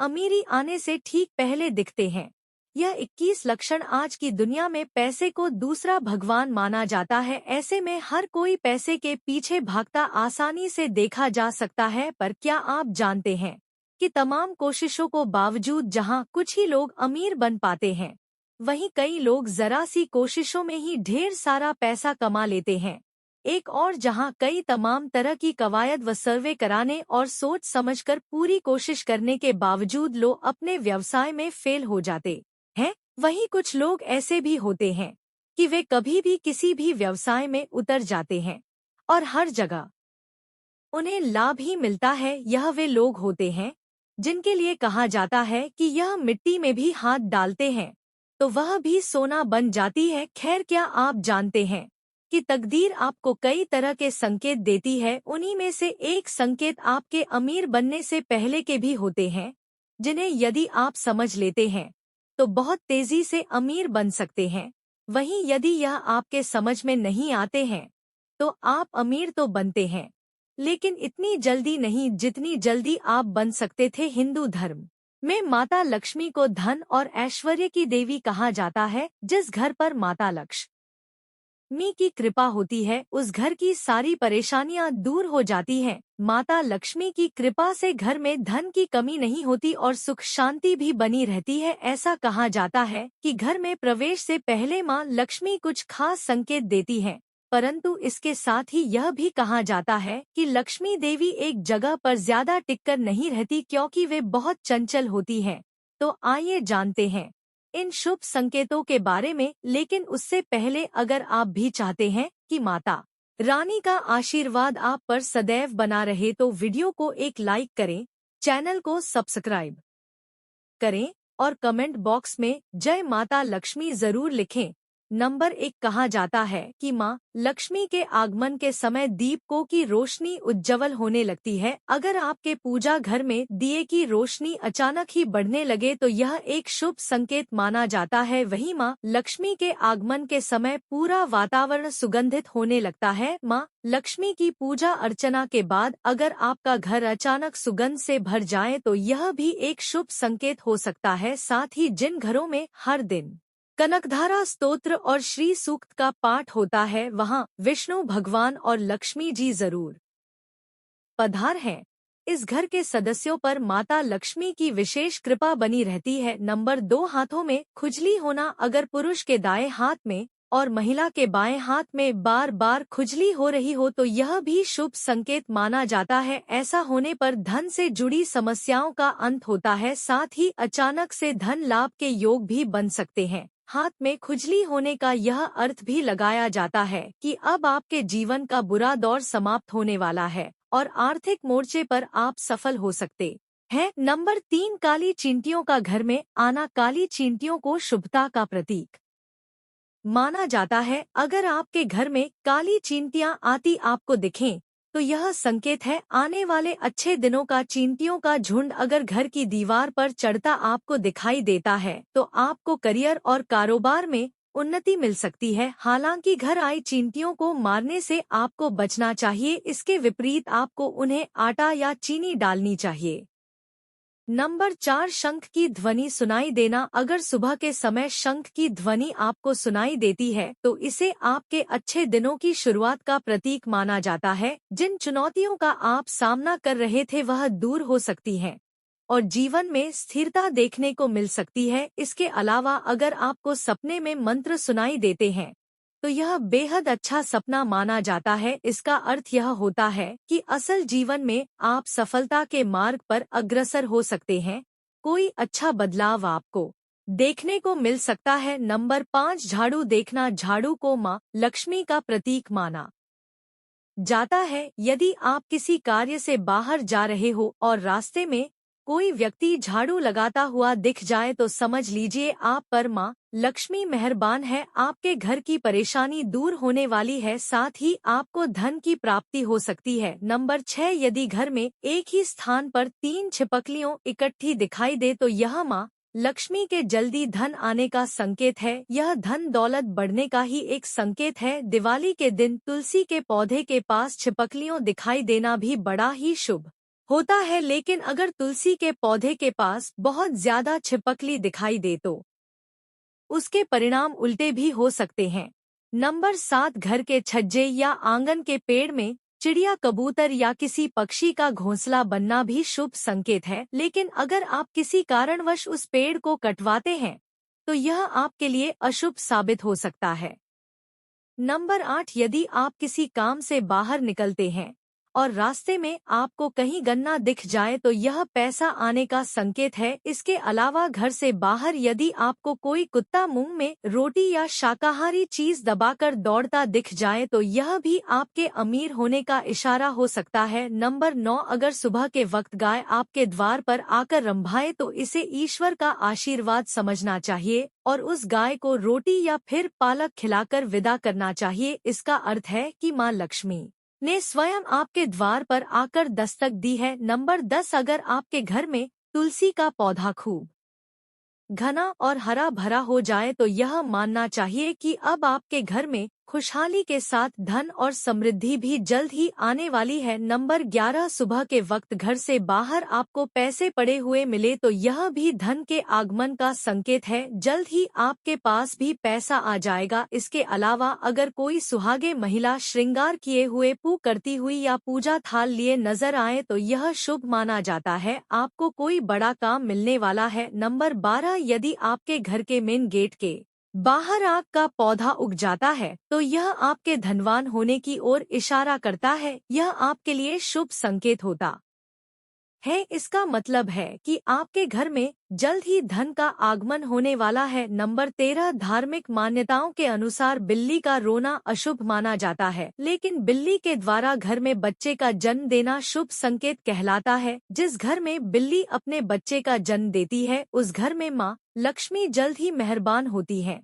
अमीरी आने से ठीक पहले दिखते हैं। यह 21 लक्षण आज की दुनिया में पैसे को दूसरा भगवान माना जाता है। ऐसे में हर कोई पैसे के पीछे भागता आसानी से देखा जा सकता है। पर क्या आप जानते हैं कि तमाम कोशिशों को बावजूद जहां कुछ ही लोग अमीर बन पाते हैं, वहीं कई लोग जरा सी कोशिशों में ही ढेर सारा पैसा कमा लेते हैं। एक और जहां कई तमाम तरह की कवायद व सर्वे कराने और सोच समझकर पूरी कोशिश करने के बावजूद लोग अपने व्यवसाय में फेल हो जाते हैं, वहीं कुछ लोग ऐसे भी होते हैं कि वे कभी भी किसी भी व्यवसाय में उतर जाते हैं और हर जगह उन्हें लाभ ही मिलता है। यह वे लोग होते हैं जिनके लिए कहा जाता है कि यह मिट्टी में भी हाथ डालते हैं तो वह भी सोना बन जाती है। खैर, क्या आप जानते हैं कि तकदीर आपको कई तरह के संकेत देती है। उन्हीं में से एक संकेत आपके अमीर बनने से पहले के भी होते हैं, जिन्हें यदि आप समझ लेते हैं तो बहुत तेजी से अमीर बन सकते हैं। वहीं यदि यह आपके समझ में नहीं आते हैं तो आप अमीर तो बनते हैं, लेकिन इतनी जल्दी नहीं जितनी जल्दी आप बन सकते थे। हिंदू धर्म में माता लक्ष्मी को धन और ऐश्वर्य की देवी कहा जाता है। जिस घर पर माता लक्ष्मी की कृपा होती है उस घर की सारी परेशानियां दूर हो जाती हैं। माता लक्ष्मी की कृपा से घर में धन की कमी नहीं होती और सुख शांति भी बनी रहती है। ऐसा कहा जाता है कि घर में प्रवेश से पहले मां लक्ष्मी कुछ खास संकेत देती हैं, परंतु इसके साथ ही यह भी कहा जाता है कि लक्ष्मी देवी एक जगह पर ज्यादा टिककर नहीं रहती क्योंकि वे बहुत चंचल होती हैं। तो आइए जानते हैं इन शुभ संकेतों के बारे में। लेकिन उससे पहले अगर आप भी चाहते हैं कि माता रानी का आशीर्वाद आप पर सदैव बना रहे तो वीडियो को एक लाइक करें, चैनल को सब्सक्राइब करें और कमेंट बॉक्स में जय माता लक्ष्मी जरूर लिखें। नंबर 1, कहा जाता है कि माँ लक्ष्मी के आगमन के समय दीपकों की रोशनी उज्जवल होने लगती है। अगर आपके पूजा घर में दिए की रोशनी अचानक ही बढ़ने लगे तो यह एक शुभ संकेत माना जाता है। वहीं माँ लक्ष्मी के आगमन के समय पूरा वातावरण सुगंधित होने लगता है। माँ लक्ष्मी की पूजा अर्चना के बाद अगर आपका घर अचानक सुगंध से भर जाए तो यह भी एक शुभ संकेत हो सकता है। साथ ही जिन घरों में हर दिन कनकधारा स्तोत्र और श्री सूक्त का पाठ होता है वहां विष्णु भगवान और लक्ष्मी जी जरूर पधार हैं। इस घर के सदस्यों पर माता लक्ष्मी की विशेष कृपा बनी रहती है। नंबर 2, हाथों में खुजली होना। अगर पुरुष के दाएं हाथ में और महिला के बाएं हाथ में बार बार खुजली हो रही हो तो यह भी शुभ संकेत माना जाता है। ऐसा होने पर धन से जुड़ी समस्याओं का अंत होता है। साथ ही अचानक से धन लाभ के योग भी बन सकते हैं। हाथ में खुजली होने का यह अर्थ भी लगाया जाता है कि अब आपके जीवन का बुरा दौर समाप्त होने वाला है और आर्थिक मोर्चे पर आप सफल हो सकते हैं। नंबर 3, काली चींटियों का घर में आना। काली चींटियों को शुभता का प्रतीक माना जाता है। अगर आपके घर में काली चींटियां आती आपको दिखें तो यह संकेत है आने वाले अच्छे दिनों का। चींटियों का झुंड अगर घर की दीवार पर चढ़ता आपको दिखाई देता है तो आपको करियर और कारोबार में उन्नति मिल सकती है। हालांकि घर आई चींटियों को मारने से आपको बचना चाहिए, इसके विपरीत आपको उन्हें आटा या चीनी डालनी चाहिए। नंबर 4, शंख की ध्वनि सुनाई देना। अगर सुबह के समय शंख की ध्वनि आपको सुनाई देती है तो इसे आपके अच्छे दिनों की शुरुआत का प्रतीक माना जाता है। जिन चुनौतियों का आप सामना कर रहे थे वह दूर हो सकती हैं और जीवन में स्थिरता देखने को मिल सकती है। इसके अलावा अगर आपको सपने में मंत्र सुनाई देते हैं तो यह बेहद अच्छा सपना माना जाता है। इसका अर्थ यह होता है कि असल जीवन में आप सफलता के मार्ग पर अग्रसर हो सकते हैं। कोई अच्छा बदलाव आपको देखने को मिल सकता है। नंबर 5, झाड़ू देखना। झाड़ू को माँ लक्ष्मी का प्रतीक माना जाता है। यदि आप किसी कार्य से बाहर जा रहे हो और रास्ते में कोई व्यक्ति झाड़ू लगाता हुआ दिख जाए तो समझ लीजिए आप पर माँ लक्ष्मी मेहरबान है, आपके घर की परेशानी दूर होने वाली है। साथ ही आपको धन की प्राप्ति हो सकती है। नंबर 6, यदि घर में एक ही स्थान पर 3 छिपकलियों इकट्ठी दिखाई दे तो यह माँ लक्ष्मी के जल्दी धन आने का संकेत है। यह धन दौलत बढ़ने का ही एक संकेत है। दिवाली के दिन तुलसी के पौधे के पास छिपकलियों दिखाई देना भी बड़ा ही शुभ होता है, लेकिन अगर तुलसी के पौधे के पास बहुत ज्यादा छिपकली दिखाई दे तो उसके परिणाम उल्टे भी हो सकते हैं। नंबर 7, घर के छज्जे या आंगन के पेड़ में चिड़िया, कबूतर या किसी पक्षी का घोंसला बनना भी शुभ संकेत है, लेकिन अगर आप किसी कारणवश उस पेड़ को कटवाते हैं तो यह आपके लिए अशुभ साबित हो सकता है। नंबर 8, यदि आप किसी काम से बाहर निकलते हैं और रास्ते में आपको कहीं गन्ना दिख जाए तो यह पैसा आने का संकेत है। इसके अलावा घर से बाहर यदि आपको कोई कुत्ता मुंह में रोटी या शाकाहारी चीज दबाकर दौड़ता दिख जाए तो यह भी आपके अमीर होने का इशारा हो सकता है। नंबर 9, अगर सुबह के वक्त गाय आपके द्वार पर आकर रंभाए तो इसे ईश्वर का आशीर्वाद समझना चाहिए और उस गाय को रोटी या फिर पालक खिलाकर विदा करना चाहिए। इसका अर्थ है कि मां लक्ष्मी ने स्वयं आपके द्वार पर आकर दस्तक दी है। नंबर 10, अगर आपके घर में तुलसी का पौधा खूब घना और हरा भरा हो जाए तो यह मानना चाहिए कि अब आपके घर में खुशहाली के साथ धन और समृद्धि भी जल्द ही आने वाली है। नंबर 11, सुबह के वक्त घर से बाहर आपको पैसे पड़े हुए मिले तो यह भी धन के आगमन का संकेत है। जल्द ही आपके पास भी पैसा आ जाएगा। इसके अलावा अगर कोई सुहागे महिला श्रृंगार किए हुए पू करती हुई या पूजा थाल लिए नजर आए तो यह शुभ माना जाता है, आपको कोई बड़ा काम मिलने वाला है। नंबर 12, यदि आपके घर के मेन गेट के बाहर आग का पौधा उग जाता है तो यह आपके धनवान होने की ओर इशारा करता है। यह आपके लिए शुभ संकेत होता है। इसका मतलब है कि आपके घर में जल्द ही धन का आगमन होने वाला है। नंबर 13, धार्मिक मान्यताओं के अनुसार बिल्ली का रोना अशुभ माना जाता है, लेकिन बिल्ली के द्वारा घर में बच्चे का जन्म देना शुभ संकेत कहलाता है। जिस घर में बिल्ली अपने बच्चे का जन्म देती है उस घर में मां लक्ष्मी जल्द ही मेहरबान होती है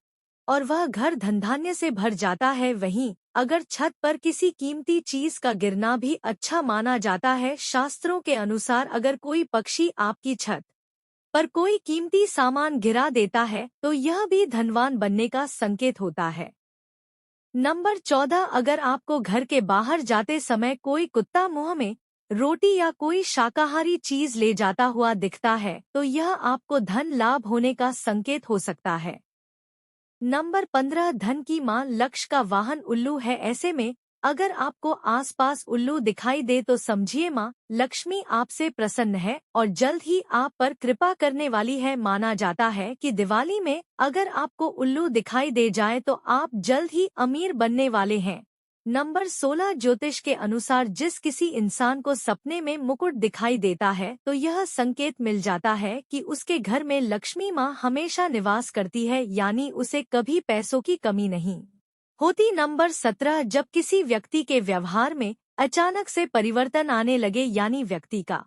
और वह घर धनधान्य से भर जाता है। वहीं अगर छत पर किसी कीमती चीज का गिरना भी अच्छा माना जाता है। शास्त्रों के अनुसार अगर कोई पक्षी आपकी छत पर कोई कीमती सामान गिरा देता है तो यह भी धनवान बनने का संकेत होता है। नंबर 14, अगर आपको घर के बाहर जाते समय कोई कुत्ता मुंह में रोटी या कोई शाकाहारी चीज ले जाता हुआ दिखता है तो यह आपको धन लाभ होने का संकेत हो सकता है। नंबर 15, धन की मां लक्ष्य का वाहन उल्लू है। ऐसे में अगर आपको आसपास उल्लू दिखाई दे तो समझिए मां लक्ष्मी आपसे प्रसन्न है और जल्द ही आप पर कृपा करने वाली है। माना जाता है कि दिवाली में अगर आपको उल्लू दिखाई दे जाए तो आप जल्द ही अमीर बनने वाले हैं। नंबर 16, ज्योतिष के अनुसार जिस किसी इंसान को सपने में मुकुट दिखाई देता है तो यह संकेत मिल जाता है कि उसके घर में लक्ष्मी मां हमेशा निवास करती है, यानी उसे कभी पैसों की कमी नहीं होती। नंबर 17, जब किसी व्यक्ति के व्यवहार में अचानक से परिवर्तन आने लगे, यानी व्यक्ति का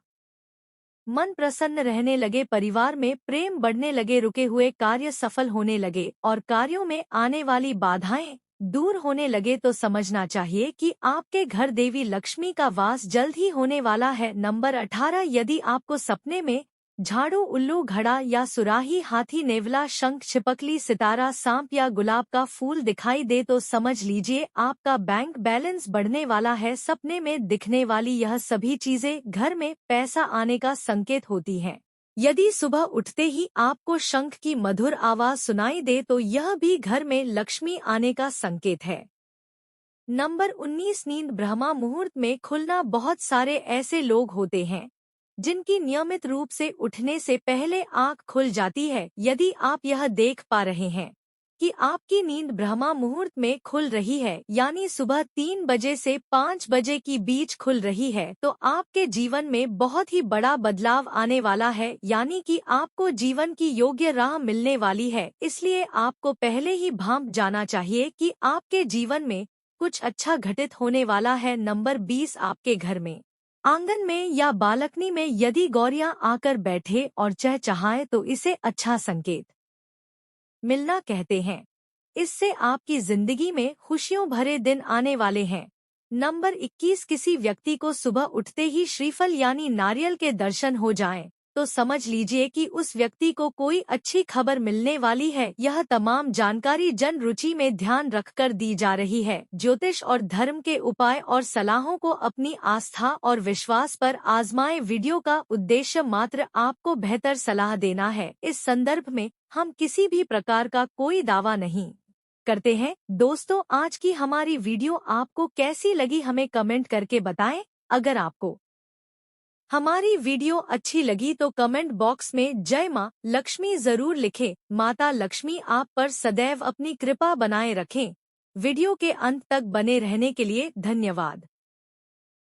मन प्रसन्न रहने लगे, परिवार में प्रेम बढ़ने लगे, रुके हुए कार्य सफल होने लगे और कार्यों में आने वाली बाधाएं दूर होने लगे तो समझना चाहिए कि आपके घर देवी लक्ष्मी का वास जल्द ही होने वाला है। नंबर 18, यदि आपको सपने में झाड़ू, उल्लू, घड़ा या सुराही, हाथी, नेवला, शंख, छिपकली, सितारा, सांप या गुलाब का फूल दिखाई दे तो समझ लीजिए आपका बैंक बैलेंस बढ़ने वाला है। सपने में दिखने वाली यह सभी चीजें घर में पैसा आने का संकेत होती हैं। यदि सुबह उठते ही आपको शंख की मधुर आवाज सुनाई दे तो यह भी घर में लक्ष्मी आने का संकेत है। नंबर 19, नींद ब्रह्मा मुहूर्त में खुलना। बहुत सारे ऐसे लोग होते हैं जिनकी नियमित रूप से उठने से पहले आंख खुल जाती है। यदि आप यह देख पा रहे हैं कि आपकी नींद ब्रह्मा मुहूर्त में खुल रही है, यानी सुबह 3 बजे से 5 बजे की बीच खुल रही है, तो आपके जीवन में बहुत ही बड़ा बदलाव आने वाला है, यानी कि आपको जीवन की योग्य राह मिलने वाली है। इसलिए आपको पहले ही भांप जाना चाहिए कि आपके जीवन में कुछ अच्छा घटित होने वाला है। नंबर 20, आपके घर में आंगन में या बालकनी में यदि गौरियां आकर बैठे और चहचहाएं तो इसे अच्छा संकेत मिलना कहते हैं। इससे आपकी जिंदगी में खुशियों भरे दिन आने वाले हैं। नंबर 21, किसी व्यक्ति को सुबह उठते ही श्रीफल यानी नारियल के दर्शन हो जाएं तो समझ लीजिए कि उस व्यक्ति को कोई अच्छी खबर मिलने वाली है। यह तमाम जानकारी जन रुचि में ध्यान रखकर दी जा रही है। ज्योतिष और धर्म के उपाय और सलाहों को अपनी आस्था और विश्वास पर आजमाएं। वीडियो का उद्देश्य मात्र आपको बेहतर सलाह देना है। इस संदर्भ में हम किसी भी प्रकार का कोई दावा नहीं करते हैं। दोस्तों, आज की हमारी वीडियो आपको कैसी लगी हमें कमेंट करके बताएं। अगर आपको हमारी वीडियो अच्छी लगी तो कमेंट बॉक्स में जय मां लक्ष्मी जरूर लिखें। माता लक्ष्मी आप पर सदैव अपनी कृपा बनाए रखें। वीडियो के अंत तक बने रहने के लिए धन्यवाद।